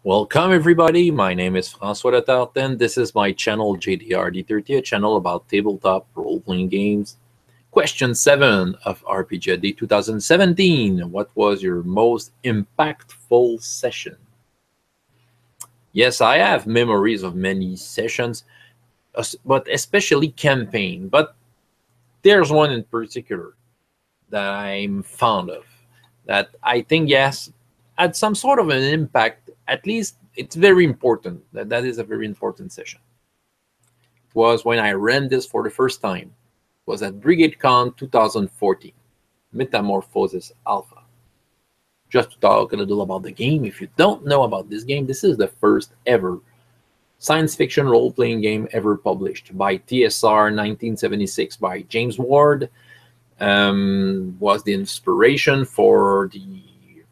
Welcome everybody, my name is François Letarten. This is my channel JDRD30, a channel about tabletop role-playing games. Question 7 of RPG Day 2017. What was your most impactful session? Yes, I have memories of many sessions, but especially campaign. But there's one in particular that I'm fond of, that I think, yes, had some sort of an impact. At least it's very important. That is a very important session. It was when I ran this for the first time. It was at BrigadeCon 2014, Metamorphosis Alpha. Just to talk a little about the game, if you don't know about this game, this is the first ever science fiction role-playing game ever published by TSR 1976 by James Ward. Was the inspiration for the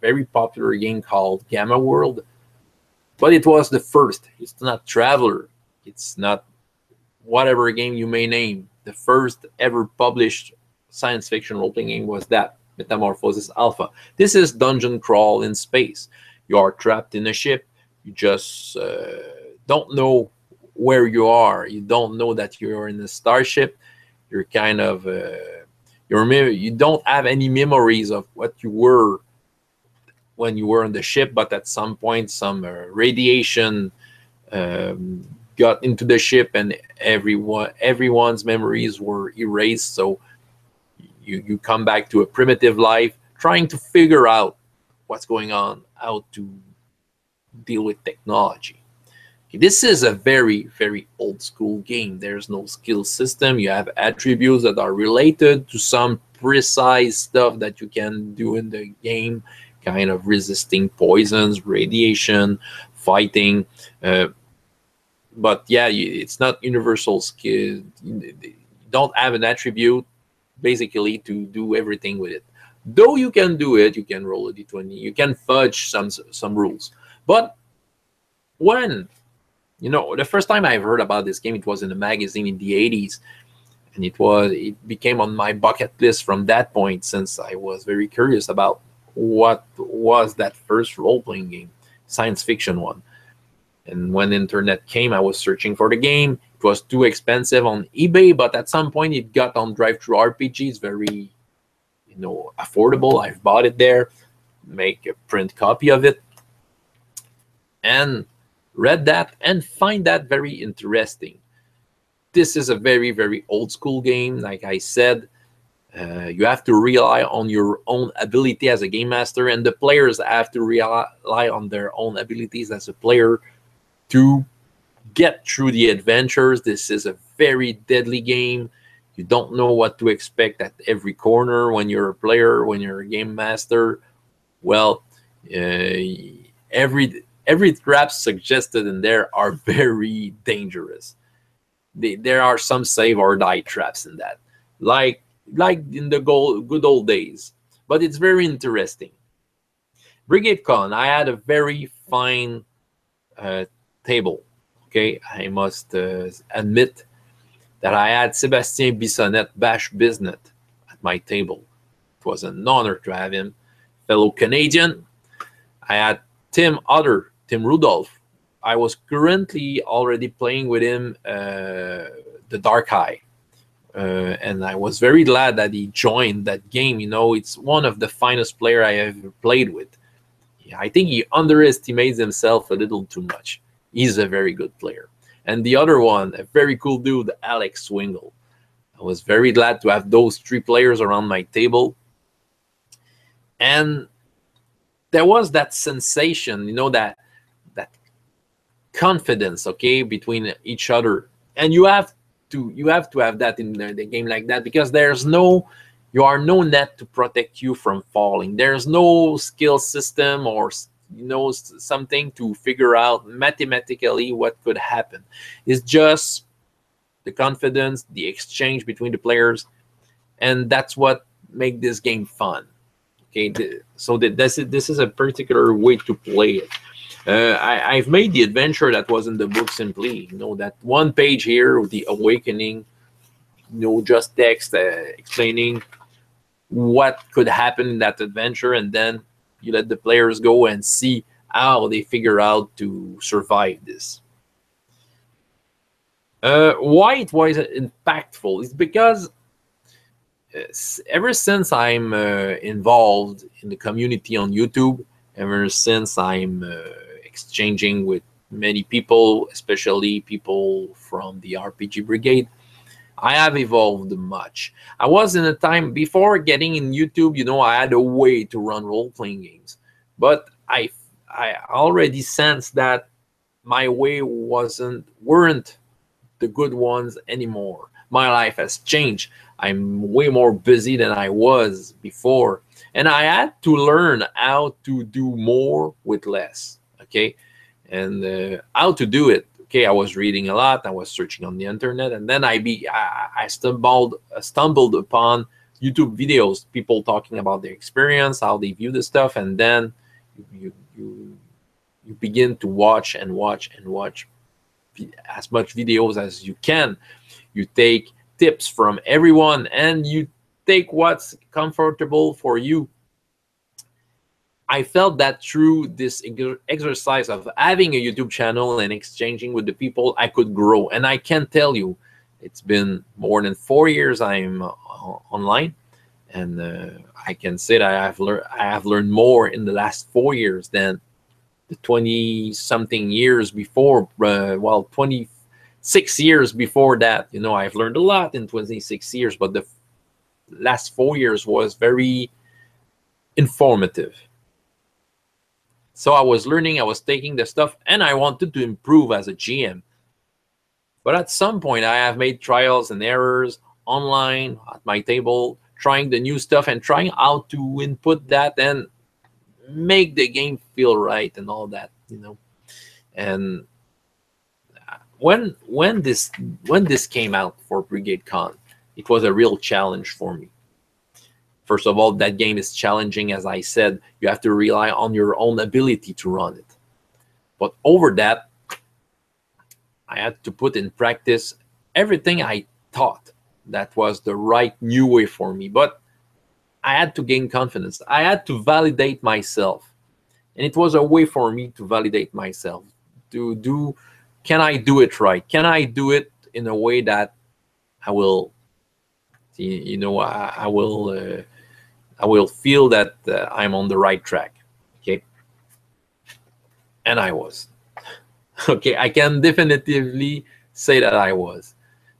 very popular game called Gamma World, but it was the first. It's not Traveler, it's not whatever game you may name. The first ever published science fiction role-playing game was that, Metamorphosis Alpha. This is dungeon crawl in space. You are trapped in a ship. You just don't know where you are. You don't know that you're in a starship. You're kind of you don't have any memories of what you were when you were on the ship, but at some point some radiation got into the ship and everyone's memories were erased. So you come back to a primitive life, trying to figure out what's going on, how to deal with technology. This is a very, very old school game. There's no skill system. You have attributes that are related to some precise stuff that you can do in the game, kind of resisting poisons, radiation, fighting. But yeah, it's not universal skill. You don't have an attribute basically to do everything with it. Though you can do it, you can roll a d20, you can fudge some rules. But when the first time I heard about this game, it was in a magazine in the 80s, and it became on my bucket list from that point, since I was very curious about what was that first role-playing game, science fiction one. And when the internet came, I was searching for the game. It was too expensive on eBay, but at some point it got on Drive-Thru-RPG. Very, affordable. I've bought it there, make a print copy of it, and read that and find that very interesting. This is a very, very old school game. Like I said, you have to rely on your own ability as a game master, and the players have to rely on their own abilities as a player to get through the adventures. This is a very deadly game. You don't know what to expect at every corner when you're a player, when you're a game master. Well, every trap suggested in there are very dangerous. There are some save or die traps in that, like in the good old days. But it's very interesting. BrigadeCon, I had a very fine table. Okay, I must admit that I had Sébastien Bissonnette, Bash Biznett, at my table. It was an honor to have him, fellow Canadian. I had Tim Rudolph. I was currently already playing with him the Dark Eye. And I was very glad that he joined that game. It's one of the finest players I ever played with. Yeah, I think he underestimates himself a little too much. He's a very good player. And the other one, a very cool dude, Alex Swingle. I was very glad to have those three players around my table. And there was that sensation, that confidence, okay, between each other. And you have to have that in the game like that, because you are no net to protect you from falling. There's no skill system or something to figure out mathematically what could happen. It's just the confidence, the exchange between the players, and that's what makes this game fun. Okay, so this is a particular way to play it. I've made the adventure that was in the book simply. That one page here with the awakening, just text explaining what could happen in that adventure, and then you let the players go and see how they figure out to survive this. Why it was impactful is because ever since I'm involved in the community on YouTube, ever since I'm exchanging with many people, especially people from the RPG Brigade, I have evolved much. I was in a time before getting in YouTube, you know, I had a way to run role-playing games, but I already sensed that my way weren't the good ones anymore. My life has changed. I'm way more busy than I was before, and I had to learn how to do more with less. Okay, and how to do it. Okay, I was reading a lot. I was searching on the internet, and then I stumbled upon YouTube videos, people talking about their experience, how they view the stuff, and then you begin to watch and watch and watch as much videos as you can. You take tips from everyone, and you take what's comfortable for you. I felt that through this exercise of having a YouTube channel and exchanging with the people, I could grow. And I can tell you, it's been more than 4 years I'm online, and I can say that I have learned more in the last 4 years than the 20-something years before. 26 years before that. You know, I've learned a lot in 26 years, but the last 4 years was very informative. So I was learning, I was taking the stuff, and I wanted to improve as a GM. But at some point, I have made trials and errors online at my table, trying the new stuff and trying how to input that and make the game feel right and all that, you know. And when this came out for BrigadeCon, it was a real challenge for me. First of all, that game is challenging. As I said, you have to rely on your own ability to run it. But over that, I had to put in practice everything I thought that was the right new way for me. But I had to gain confidence. I had to validate myself. And it was a way for me to validate myself. Can I do it right? Can I do it in a way that I will, you know, I will feel that I'm on the right track. Okay. And I was. Okay, I can definitively say that I was.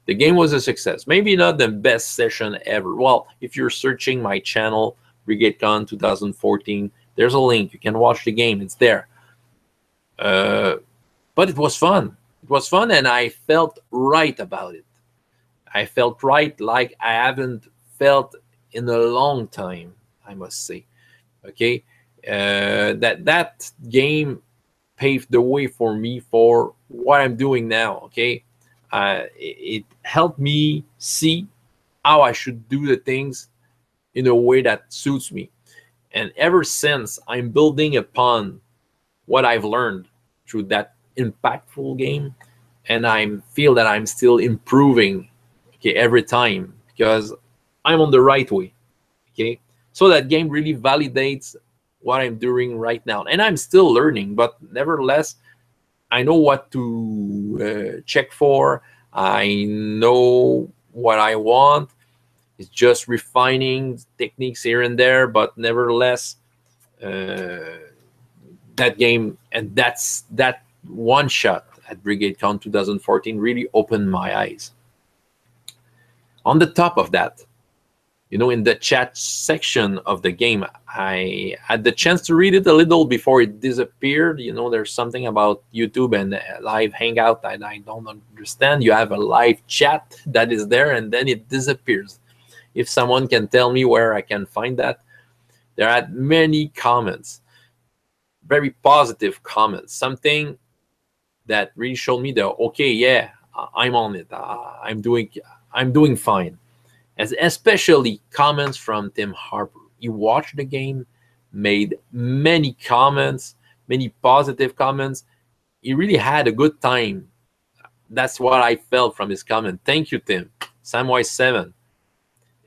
The game was a success. Maybe not the best session ever. Well, if you're searching my channel, BrigadeCon 2014, there's a link. You can watch the game. It's there. But it was fun. It was fun, and I felt right about it. I felt right like I haven't felt in a long time, I must say. Okay, that game paved the way for me for what I'm doing now. Okay, it helped me see how I should do the things in a way that suits me. And ever since, I'm building upon what I've learned through that impactful game, and I feel that I'm still improving, okay, every time, because I'm on the right way. Okay, so that game really validates what I'm doing right now, and I'm still learning, but nevertheless, I know what to check for. I know what I want. It's just refining techniques here and there, but nevertheless, that game and that one shot at BrigadeCon 2014 really opened my eyes. On the top of that, you know, in the chat section of the game, I had the chance to read it a little before it disappeared. You know, there's something about YouTube and live hangout that I don't understand. You have a live chat that is there, and then it disappears. If someone can tell me where I can find that. There are many comments, very positive comments, something that really showed me that, okay, yeah, I'm on it. I'm doing fine. As especially comments from Tim Harper. He watched the game, made many comments, many positive comments. He really had a good time. That's what I felt from his comment. Thank you, Tim. Samwise7.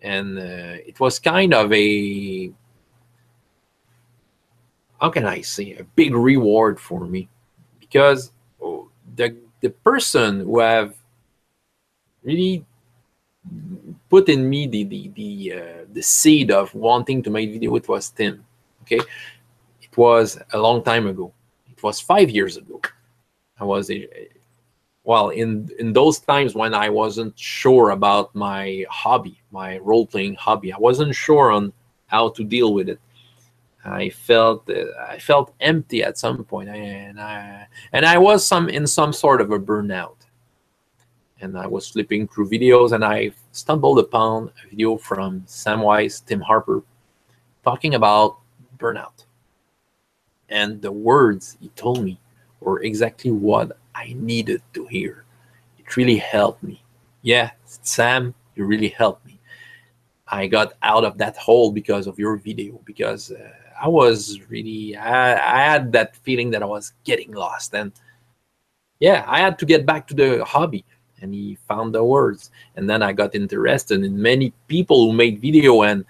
And it was kind of a, how can I say, a big reward for me, because the person who have really put in me the seed of wanting to make video, it was Tim. Okay, it was a long time ago. It was 5 years ago. I was well, in those times when I wasn't sure about my hobby, my role-playing hobby. I wasn't sure on how to deal with it. I felt empty at some point, and I was in some sort of a burnout. And I was flipping through videos, and I stumbled upon a video from Samwise Tim Harper talking about burnout. And the words he told me were exactly what I needed to hear. It really helped me. Yeah, Sam, you really helped me. I got out of that hole because of your video, because I was really, I had that feeling that I was getting lost. And yeah, I had to get back to the hobby. And he found the words. And then I got interested in many people who made video and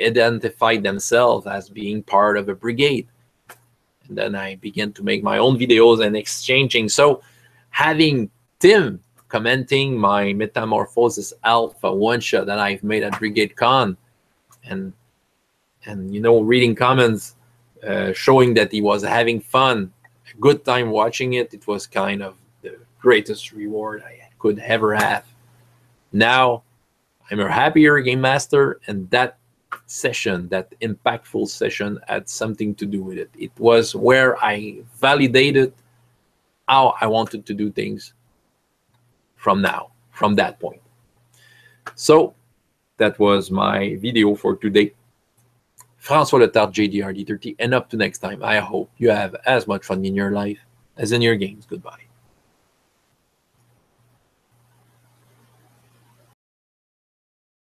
identified themselves as being part of a brigade. And then I began to make my own videos and exchanging. So having Tim commenting my Metamorphosis Alpha one-shot that I've made at BrigadeCon, and you know, reading comments showing that he was having fun, a good time watching it, it was kind of the greatest reward I could ever have. Now I'm a happier game master, and that session, that impactful session, had something to do with it. It was where I validated how I wanted to do things from that point. So that was my video for today. François Letarte, JDRD30, and up to next time, I hope you have as much fun in your life as in your games. Goodbye.